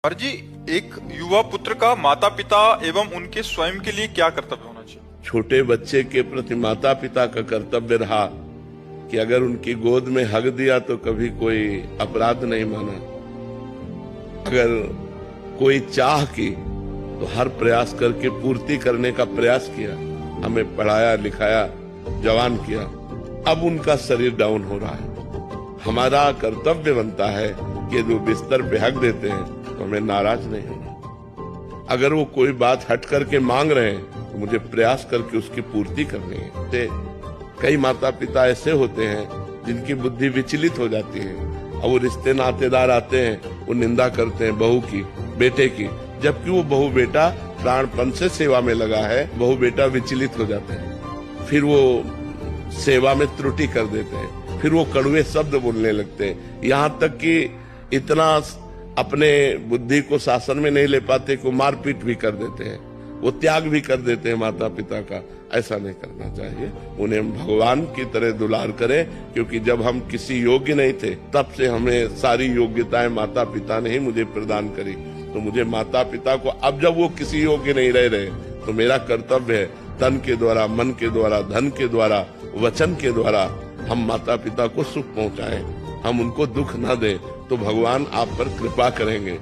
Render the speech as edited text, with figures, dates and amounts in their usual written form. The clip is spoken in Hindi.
हर जी, एक युवा पुत्र का माता पिता एवं उनके स्वयं के लिए क्या कर्तव्य होना चाहिए? छोटे बच्चे के प्रति माता पिता का कर्तव्य रहा कि अगर उनकी गोद में हग दिया तो कभी कोई अपराध नहीं माना। अगर कोई चाह की तो हर प्रयास करके पूर्ति करने का प्रयास किया। हमें पढ़ाया लिखाया, जवान किया। अब उनका शरीर डाउन हो रहा है। हमारा कर्तव्य बनता है कि जो बिस्तर पे हक देते हैं तो हमें नाराज नहीं होना। अगर वो कोई बात हट करके मांग रहे हैं तो मुझे प्रयास करके उसकी पूर्ति करनी है। कई माता पिता ऐसे होते हैं जिनकी बुद्धि विचलित हो जाती है और वो रिश्ते नातेदार आते हैं, वो निंदा करते हैं बहू की, बेटे की, जबकि वो बहू बेटा प्राणपण से सेवा में लगा है। बहू बेटा विचलित हो जाते हैं, फिर वो सेवा में त्रुटि कर देते हैं, फिर वो कड़वे शब्द बोलने लगते हैं, यहाँ तक कि इतना अपने बुद्धि को शासन में नहीं ले पाते को मारपीट भी कर देते हैं, वो त्याग भी कर देते हैं माता पिता का। ऐसा नहीं करना चाहिए। उन्हें भगवान की तरह दुलार करें, क्योंकि जब हम किसी योग्य नहीं थे तब से हमें सारी योग्यताएं माता पिता ने ही मुझे प्रदान करी। तो मुझे माता पिता को अब जब वो किसी योग्य नहीं रह रहे तो मेरा कर्तव्य है तन के द्वारा, मन के द्वारा, धन के द्वारा, वचन के द्वारा हम माता पिता को सुख पहुंचाएं, हम उनको दुख न दें, तो भगवान आप पर कृपा करेंगे।